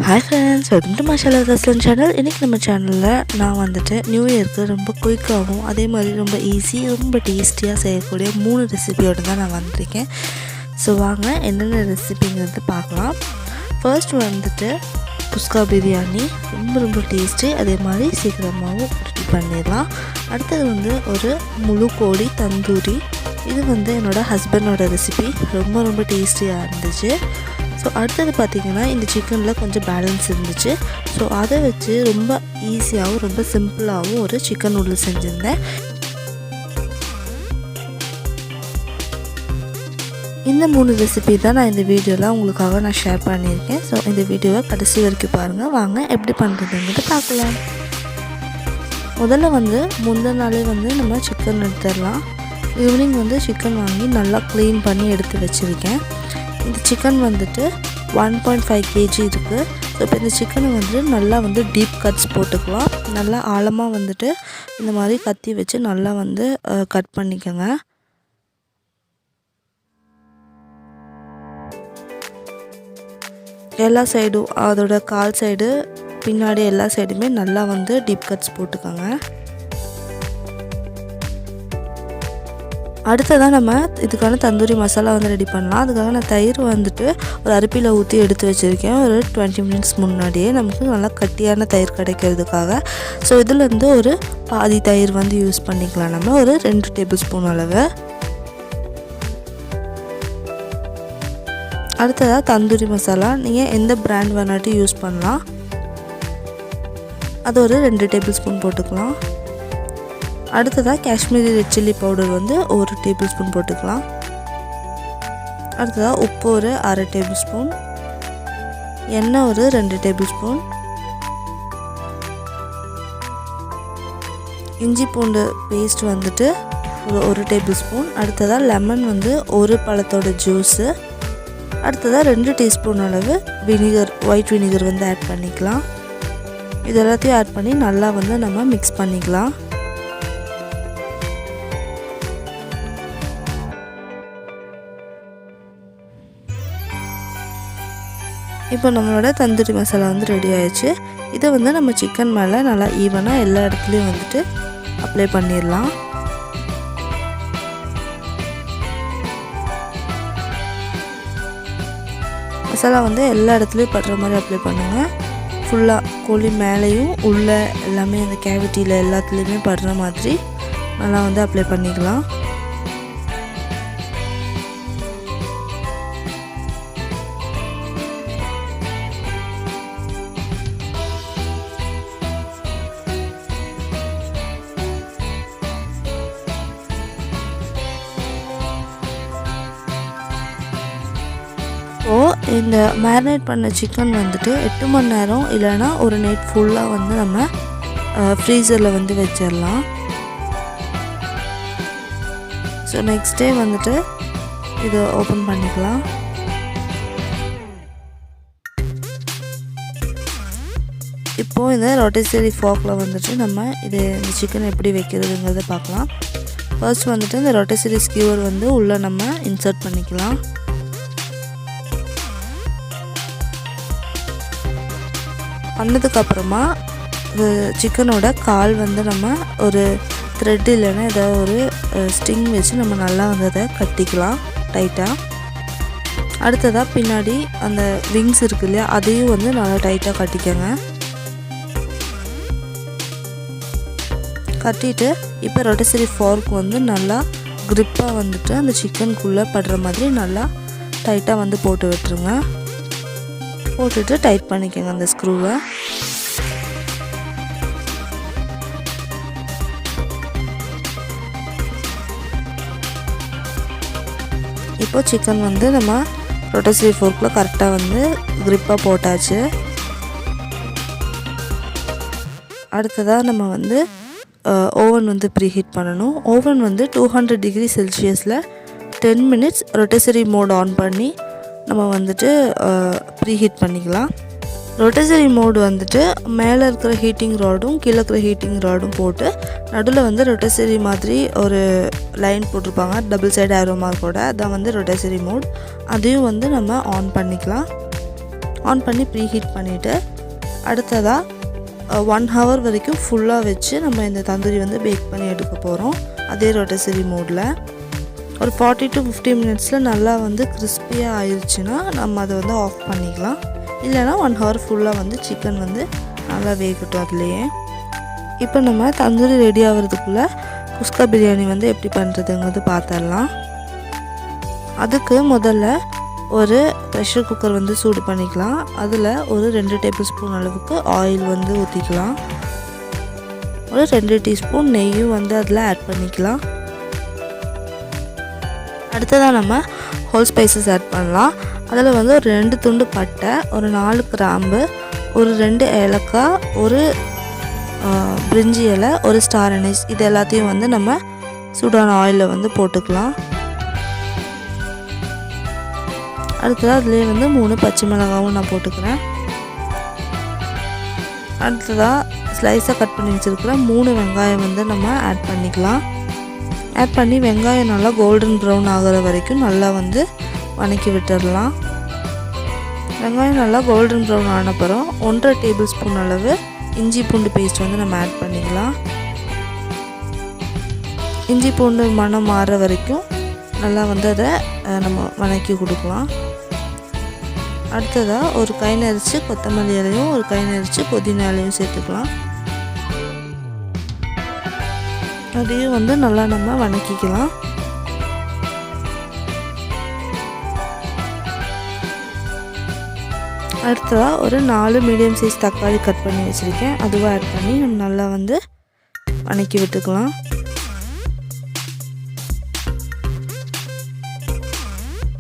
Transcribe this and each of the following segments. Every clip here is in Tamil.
Hi friends, welcome to Masala Restaurant channel. இன்னைக்கு நம்ம சேனல்ல நான் வந்துட்டு நியூ இயருக்கு ரொம்ப குயிக்காகவும் அதே மாதிரி ரொம்ப ஈஸி ரொம்ப டேஸ்டியாக செய்யக்கூடிய 3 ரெசிபியோட தான் நான் வந்திருக்கேன். ஸோ வாங்க என்னென்ன ரெசிபிங்கிறது பார்க்கலாம். ஃபர்ஸ்ட் வந்துட்டு குஸ்காபிரியானி ரொம்ப டேஸ்டி, அதே மாதிரி சீக்கிரமாகவும் ரெடி பண்ணிடலாம். அடுத்தது வந்து ஒரு முழு கோழி தந்தூரி. இது வந்து என்னோட ஹஸ்பண்டோட ரெசிபி, ரொம்ப டேஸ்டியாக இருந்துச்சு. ஸோ அடுத்தது பார்த்திங்கன்னா இந்த சிக்கனில் கொஞ்சம் பேலன்ஸ் இருந்துச்சு. ஸோ அதை வச்சு ரொம்ப ஈஸியாகவும் ரொம்ப சிம்பிளாகவும் ஒரு சிக்கன் நூடுல்ஸ் செஞ்சுருந்தேன். இந்த 3 ரெசிபி தான் நான் இந்த வீடியோவில் உங்களுக்காக நான் ஷேர் பண்ணியிருக்கேன். ஸோ இந்த வீடியோவை கடைசி வரைக்கும் பாருங்கள். வாங்க எப்படி பண்ணுறதுங்கிறது பார்க்கலாம். முதல்ல வந்து முந்தின நாளே வந்து நம்ம சிக்கன் எடுத்துடலாம். ஈவினிங் வந்து சிக்கன் வாங்கி நல்லா க்ளீன் பண்ணி எடுத்து வச்சுருக்கேன். இந்த சிக்கன் வந்துட்டு 1.5 kg இருக்குது. ஸோ இப்போ இந்த சிக்கனை வந்து நல்லா வந்து டீப் கட்ஸ் போட்டுக்கலாம். நல்லா ஆழமாக வந்துட்டு இந்த மாதிரி கத்தி வச்சு நல்லா வந்து கட் பண்ணிக்கோங்க. எல்லா சைடும், அதோட கால் சைடு பின்னாடி எல்லா சைடுமே நல்லா வந்து டீப் கட்ஸ் போட்டுக்கோங்க. அடுத்ததான் நம்ம இதுக்கான தந்தூரி மசாலா வந்து ரெடி பண்ணலாம். அதுக்காக நான் தயிர் வந்துட்டு ஒரு அரிப்பியில் ஊற்றி எடுத்து வச்சுருக்கேன். ஒரு 20 minutes முன்னாடியே நமக்கு நல்லா கட்டியான தயிர் கிடைக்கிறதுக்காக. ஸோ இதிலேருந்து ஒரு பாதி தயிர் வந்து யூஸ் பண்ணிக்கலாம். நம்ம ஒரு 2 tablespoon அளவு. அடுத்ததாக தந்தூரி மசாலா, நீங்கள் எந்த பிராண்ட் வேணாட்டி யூஸ் பண்ணலாம். அது ஒரு 2 tablespoon போட்டுக்கலாம். அடுத்ததாக காஷ்மீரி ரெட் சில்லி பவுடர் வந்து ஒரு டேபிள்ஸ்பூன் போட்டுக்கலாம். அடுத்ததாக உப்பு ஒரு 1/2 tablespoon, எண்ணெய் ஒரு 2 tablespoon, இஞ்சி பூண்டு பேஸ்ட் வந்துட்டு ஒரு 1 tablespoon. அடுத்ததாக லெமன் வந்து ஒரு பழத்தோட ஜூஸு. அடுத்ததாக 2 teaspoon அளவு வினிகர், ஒயிட் வினிகர் வந்து ஆட் பண்ணிக்கலாம். இது எல்லாத்தையும் ஆட் பண்ணி நல்லா வந்து நம்ம மிக்ஸ் பண்ணிக்கலாம். இப்போ நம்மளோட தந்தூரி மசாலா வந்து ரெடி ஆயிடுச்சு. இதை வந்து நம்ம சிக்கன் மேலே நல்லா ஈவனாக எல்லா இடத்துலையும் வந்துட்டு அப்ளை பண்ணிடலாம். மசாலா வந்து எல்லா இடத்துலையும் படுற மாதிரி அப்ளை பண்ணுங்கள். ஃபுல்லாக கோழி மேலேயும் உள்ள எல்லாமே இந்த கேவிட்டியில் எல்லாத்துலேயுமே படுற மாதிரி நல்லா வந்து அப்ளை பண்ணிக்கலாம். இந்த மேரினேட் பண்ண சிக்கன் வந்துட்டு 8 மணி நேரம் இல்லைனா ஒரு நைட் ஃபுல்லாக வந்து நம்ம ஃப்ரீசரில் வந்து வச்சிடலாம். ஸோ நெக்ஸ்ட் டே வந்துட்டு இதை ஓப்பன் பண்ணிக்கலாம். இப்போது இந்த ரொட்டேசரி ஃபார்க்கில் வந்துட்டு நம்ம இந்த சிக்கன் எப்படி வைக்கிறதுங்கிறத பார்க்கலாம். ஃபர்ஸ்ட் வந்துட்டு இந்த ரொட்டேசரி ஸ்கியூவர் வந்து உள்ளே நம்ம இன்சர்ட் பண்ணிக்கலாம். பண்ணதுக்கப்புறமா சிக்கனோட கால் வந்து நம்ம ஒரு த்ரெட் இல்லைன்னா ஏதாவது ஒரு ஸ்டிங் வச்சு நம்ம நல்லா வந்து அதை கட்டிக்கலாம் டைட்டாக. அடுத்ததாக பின்னாடி அந்த விங்ஸ் இருக்கு இல்லையா, அதையும் வந்து நல்லா டைட்டாக கட்டிக்கோங்க. கட்டிட்டு இப்போ ரொட்டேசரி ஃபார்க் வந்து நல்லா க்ரிப்பாக வந்துட்டு அந்த சிக்கனுக்குள்ளே படுற மாதிரி நல்லா டைட்டாக வந்து போட்டு விட்டுருங்க. போட்டுட்டு டைட் பண்ணிக்கோங்க அந்த ஸ்க்ரூவை. இப்போ சிக்கன் வந்து நம்ம ரொட்டேசரி ஃபோர்க்கில் கரெக்டாக வந்து க்ரிப்பாக போட்டாச்சு. அடுத்ததாக நம்ம வந்து ஓவன் வந்து ப்ரீஹீட் பண்ணணும். ஓவன் வந்து 200 degree செல்சியஸில் 10 minutes ரொட்டேசரி மோட் ஆன் பண்ணி நம்ம வந்துட்டு ப்ரீஹீட் பண்ணிக்கலாம். ரொட்டேசரி மோடு வந்துட்டு மேலே இருக்கிற ஹீட்டிங் ராடும் கீழே இருக்கிற ஹீட்டிங் ராடும் போட்டு நடுவில் வந்து ரொட்டேசரி மாதிரி ஒரு லைன் போட்டிருப்பாங்க டபுள் சைடு ஆரோ மார்க்கோட, அதான் வந்து ரொட்டேசரி மோட். அதையும் வந்து நம்ம ஆன் பண்ணிக்கலாம். ஆன் பண்ணி ப்ரீ ஹீட் பண்ணிவிட்டு அடுத்ததாக 1 hour வரைக்கும் ஃபுல்லாக வச்சு நம்ம இந்த தந்தூரி வந்து பேக் பண்ணி எடுக்க போகிறோம். அதே ரொட்டேசரி மோடில் ஒரு 40 to 50 மினிட்ஸில் நல்லா வந்து கிறிஸ்பியாக ஆயிடுச்சுன்னா நம்ம அதை வந்து ஆஃப் பண்ணிக்கலாம். இல்லைனா 1 hour ஃபுல்லாக வந்து சிக்கன் வந்து நல்லா வேகட்டும் அதுலேயே. இப்போ நம்ம தந்தூரி ரெடி ஆகிறதுக்குள்ளே குஸ்கா பிரியாணி வந்து எப்படி பண்ணுறதுங்கிறது பார்த்துடலாம். அதுக்கு முதல்ல ஒரு ப்ரெஷர் குக்கர் வந்து சூடு பண்ணிக்கலாம். அதில் ஒரு 2 டேபிள் ஸ்பூன் அளவுக்கு ஆயில் வந்து ஊற்றிக்கலாம். ஒரு 2 டீஸ்பூன் நெய்யும் வந்து அதில் ஆட் பண்ணிக்கலாம். அடுத்ததாக நம்ம ஹோல் ஸ்பைசஸ் ஆட் பண்ணலாம். அதில் வந்து ஒரு 2 துண்டு பட்டை, ஒரு 4 கிராம்பு, ஒரு 2 ஏலக்காய், ஒரு பிரிஞ்சி இலை, ஒரு ஸ்டார் அனீஸ், இது எல்லாத்தையும் வந்து நம்ம சூடான ஆயிலில் வந்து போட்டுக்கலாம். அடுத்ததாக அதுலேயே வந்து 3 பச்சை மிளகாவும் நான் போட்டுக்கிறேன். அடுத்ததாக ஸ்லைஸாக கட் பண்ணி வச்சுருக்கிற 3 வெங்காயம் வந்து நம்ம ஆட் பண்ணிக்கலாம். ஆட் பண்ணி வெங்காயம் நல்லா கோல்டன் ப்ரௌன் ஆகிற வரைக்கும் நல்லா வந்து வதக்கி விட்டுடலாம். வெங்காயம் நல்லா கோல்டன் ப்ரௌன் ஆனப்புறம் 1.5 டேபிள் ஸ்பூன் அளவு இஞ்சி பூண்டு பேஸ்ட் வந்து நம்ம ஆட் பண்ணிக்கலாம். இஞ்சி பூண்டு மணம் மாறுற வரைக்கும் நல்லா வந்து அதை நம்ம வதக்கி கொடுக்கலாம். அடுத்ததாக ஒரு கை நெரிச்சு கொத்தமல்லி இலையும் ஒரு கை நெரிச்சு புதினா இலையும் சேர்த்துக்கலாம். அதையும் வந்து நல்லா நம்ம வதக்கிக்கலாம். அடுத்ததாக ஒரு 4 மீடியம் சைஸ் தக்காளி கட் பண்ணி வச்சுருக்கேன். அதுவும் ஆட் பண்ணி நம்ம நல்லா வந்து வதக்கி விட்டுக்கலாம்.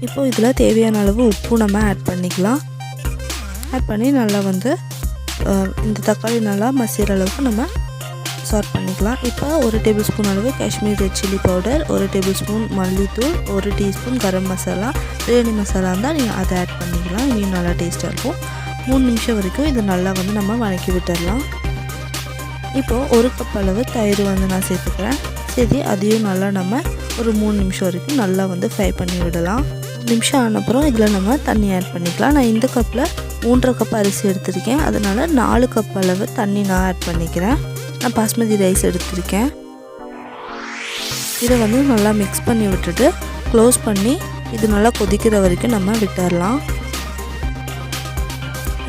இப்போ இதில் தேவையான அளவு உப்பு நம்ம ஆட் பண்ணிக்கலாம். ஆட் பண்ணி நல்லா வந்து இந்த தக்காளி நல்லா மசிகிற அளவுக்கு நம்ம சார்ட் பண்ணிக்கலாம். இப்போ 1 டேபிள் ஸ்பூன் அளவு Kashmiri red chilli powder, 1 table spoon மல்லித்தூள், 1 டீஸ்பூன் கரம் மசாலா, பிரியாணி மசாலா இருந்தால் நீங்கள் அதை ஆட் பண்ணிக்கலாம். இன்னும் நல்லா டேஸ்ட்டாக இருக்கும். 3 நிமிஷம் வரைக்கும் இதை நல்லா வந்து நம்ம வதக்கி விட்டுடலாம். இப்போது 1 கப் அளவு தயிர் வந்து நான் சேர்த்துக்கிறேன். சரி, அதையும் நல்லா நம்ம ஒரு 3 நிமிஷம் வரைக்கும் நல்லா வந்து ஃப்ரை பண்ணி விடலாம். நிமிஷம் ஆனப்புறம் இதில் நம்ம தண்ணி ஆட் பண்ணிக்கலாம். நான் இந்த கப்பில் 3.5 கப் அரிசி எடுத்திருக்கேன். அதனால் 4 கப் அளவு தண்ணி நான் ஆட் பண்ணிக்கிறேன். நான் பாஸ்மதி ரைஸ் எடுத்திருக்கேன். இதை வந்து நல்லா மிக்ஸ் பண்ணி விட்டுட்டு க்ளோஸ் பண்ணி இது நல்லா கொதிக்கிற வரைக்கும் நம்ம விட்டுடலாம்.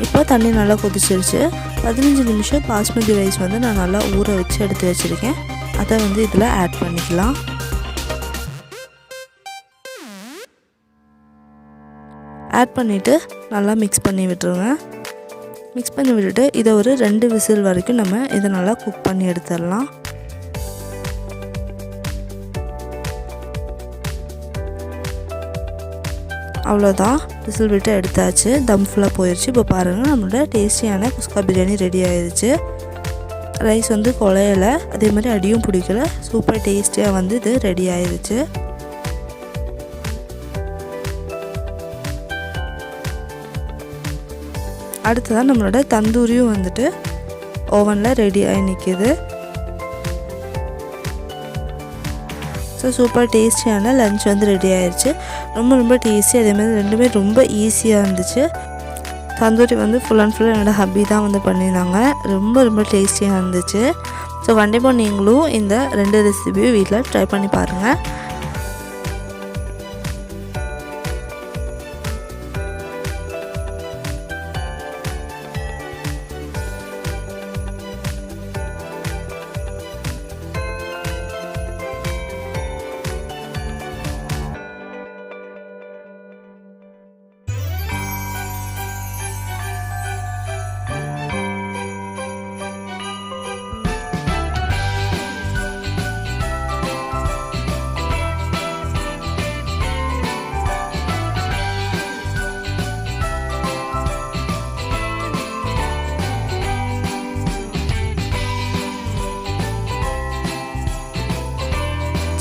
இப்போ தண்ணி நல்லா கொதிச்சிருச்சு. 15 நிமிஷம் பாஸ்மதி ரைஸ் வந்து நான் நல்லா ஊற வச்சு எடுத்து வச்சுருக்கேன். அதை வந்து இதில் ஆட் பண்ணிக்கலாம். ஆட் பண்ணிவிட்டு நல்லா மிக்ஸ் பண்ணி விட்டுருங்க. மிக்ஸ் பண்ணி விட்டுட்டு இதை ஒரு 2 விசில் வரைக்கும் நம்ம இதை நல்லா குக் பண்ணி எடுத்துடலாம். அவ்வளோதான், விசில் விட்டு எடுத்தாச்சு. தம் ஃபுல்லாக போயிடுச்சு. இப்போ பாருங்கள், நம்மளோட டேஸ்டியான குஸ்கா பிரியாணி ரெடி ஆயிடுச்சு. ரைஸ் வந்து குழையலை, அதே மாதிரி அடியும் பிடிக்கல. சூப்பர் டேஸ்டியாக வந்து இது ரெடி ஆயிடுச்சு. அடுத்ததான் நம்மளோட தந்தூரியும் வந்துட்டு ஓவனில் ரெடி ஆகி நிற்கிது. ஸோ சூப்பர் டேஸ்டியான லன்ச் வந்து ரெடி ஆயிடுச்சு. ரொம்ப டேஸ்டி, அதேமாதிரி ரெண்டுமே ரொம்ப ஈஸியாக இருந்துச்சு. தந்தூரி வந்து ஃபுல் அண்ட் ஃபுல் என்னோடய ஹப்பி தான் வந்து பண்ணியிருந்தாங்க. ரொம்ப டேஸ்டியாக இருந்துச்சு. ஸோ கண்டிப்பாக நீங்களும் இந்த 2 ரெசிபியும் வீட்டில் ட்ரை பண்ணி பாருங்கள்.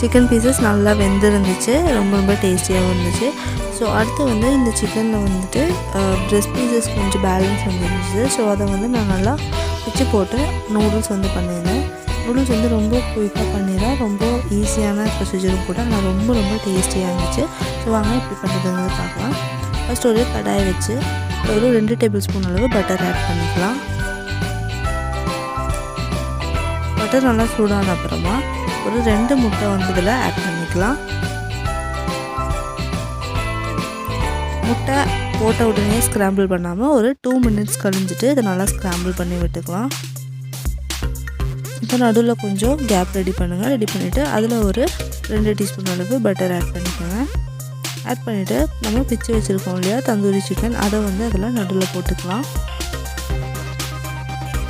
சிக்கன் பீசஸ் நல்லா வெந்திருந்துச்சு, ரொம்ப டேஸ்டியாகவும் இருந்துச்சு. ஸோ அடுத்து வந்து இந்த சிக்கனில் வந்துட்டு பிரெஸ்ட் பீசஸ் கொஞ்சம் பேலன்ஸ் வந்துருந்துச்சு. ஸோ அதை வந்து நான் நல்லா பிச்சு போட்டு நூடுல்ஸ் வந்து பண்ணியிருந்தேன். நூடுல்ஸ் வந்து ரொம்ப குயிக்காக பண்ணிடுறேன், ரொம்ப ஈஸியான ப்ரொசீஜரும் கூட, ஆனால் ரொம்ப டேஸ்டியாக இருந்துச்சு. ஸோ வாங்க எப்படி பண்ணுறதுங்கிறது பார்க்கலாம். ஃபஸ்ட் ஒரு கடாயை வச்சு ஒரு 2 டேபிள் ஸ்பூன் அளவு பட்டர் ஆட் பண்ணிக்கலாம். பட்டர் நல்லா சூடான அப்புறமா ஒரு 2 முட்டை வந்து இதில் ஆட் பண்ணிக்கலாம். முட்டை போட்ட உடனே ஸ்க்ராம்பிள் பண்ணாமல் ஒரு 2 மினிட்ஸ் கழிஞ்சிட்டு இதை நல்லா ஸ்க்ராம்பிள் பண்ணி விட்டுக்கலாம். இப்போ நடுவில் கொஞ்சம் கேப் ரெடி பண்ணுங்கள். ரெடி பண்ணிவிட்டு அதில் ஒரு 2 டீஸ்பூன் அளவு பட்டர் ஆட் பண்ணிக்கோங்க. ஆட் பண்ணிவிட்டு நம்ம பிச்சு வச்சுருக்கோம் இல்லையா தந்தூரி சிக்கன், அதை வந்து அதில் நடுவில் போட்டுக்கலாம்.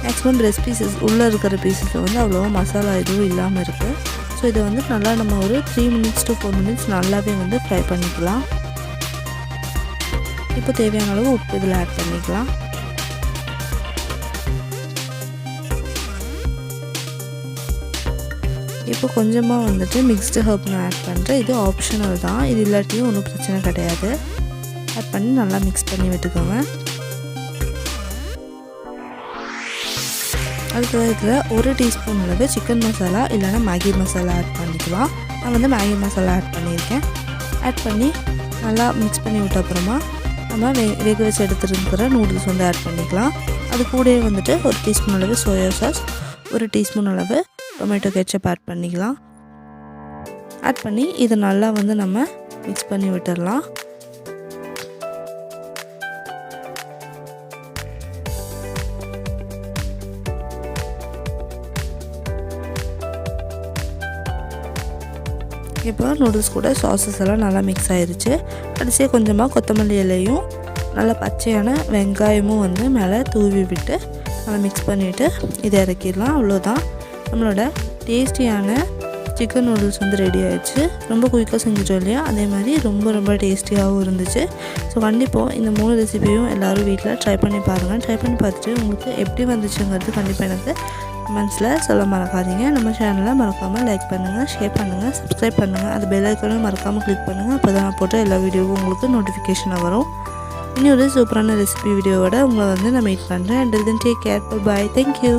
மேக்ஸிமம் பிரெஸ்ட் பீசஸ் உள்ளே இருக்கிற பீஸஸில் வந்து அவ்வளோவா மசாலா எதுவும் இல்லாமல் இருக்குது. ஸோ இதை வந்து நல்லா நம்ம ஒரு 3 மினிட்ஸ் to 4 மினிட்ஸ் நல்லாவே வந்து ஃப்ரை பண்ணிக்கலாம். இப்போ தேவையான அளவு உப்பு இதில் ஆட் பண்ணிக்கலாம். இப்போ கொஞ்சமாக வந்துட்டு மிக்ஸ்டு ஹர்ப் நான் ஆட் பண்ணுறேன். இது ஆப்ஷனல் தான், இது இல்லாட்டியும் ஒன்றும் பிரச்சனை கிடையாது. ஆட் பண்ணி நல்லா மிக்ஸ் பண்ணி விட்டுக்கோங்க. அதுக்கு இதில் 1 டீஸ்பூன் அளவு சிக்கன் மசாலா இல்லைனா மேகி மசாலா ஆட் பண்ணிக்கலாம். நான் வந்து மேகி மசாலா ஆட் பண்ணியிருக்கேன். ஆட் பண்ணி நல்லா மிக்ஸ் பண்ணி விட்ட அப்புறமா நம்ம வேக வச்சு எடுத்துருக்கிற நூடுல்ஸ் வந்து ஆட் பண்ணிக்கலாம். அது கூடவே வந்துட்டு 1 டீஸ்பூன் அளவு சோயா சாஸ், 1 டீஸ்பூன் அளவு டொமேட்டோ கெச்சப் ஆட் பண்ணிக்கலாம். ஆட் பண்ணி இதை நல்லா வந்து நம்ம மிக்ஸ் பண்ணி விட்டுடலாம். இப்போ நூடுல்ஸ் கூட சாஸஸ் எல்லாம் நல்லா மிக்ஸ் ஆகிருச்சு. கடைசியாக கொஞ்சமாக கொத்தமல்லி இலையும் நல்லா பச்சையான வெங்காயமும் வந்து மேலே தூவி விட்டு நல்லா மிக்ஸ் பண்ணிவிட்டு இதை இறக்கிடலாம். அவ்வளோதான், நம்மளோட டேஸ்டியான சிக்கன் நூடுல்ஸ் வந்து ரெடி ஆகிடுச்சு. ரொம்ப குயிக்காக செஞ்சுட்டோம் இல்லையா, அதே மாதிரி ரொம்ப டேஸ்டியாகவும் இருந்துச்சு. ஸோ கண்டிப்பாக இந்த 3 ரெசிபியும் எல்லோரும் வீட்டில் ட்ரை பண்ணி பாருங்கள். ட்ரை பண்ணி பார்த்துட்டு உங்களுக்கு எப்படி வந்துச்சுங்கிறது கண்டிப்பாக எனக்கு கமெண்ட்ஸில் சொல்ல மறக்காதீங்க. நம்ம சேனலை மறக்காமல் லைக் பண்ணுங்கள், ஷேர் பண்ணுங்கள், சப்ஸ்கிரைப் பண்ணுங்கள். அது பெல் ஐக்கானும் மறக்காமல் கிளிக் பண்ணுங்கள். அப்போ தான் நான் போட்ட எல்லா வீடியோவும் உங்களுக்கு நோட்டிஃபிகேஷனாக வரும். இன்னொரு சூப்பரான ரெசிபி வீடியோவோட உங்களை வந்து நான் மீட் பண்ணுறேன். And then take care, bye, thank you.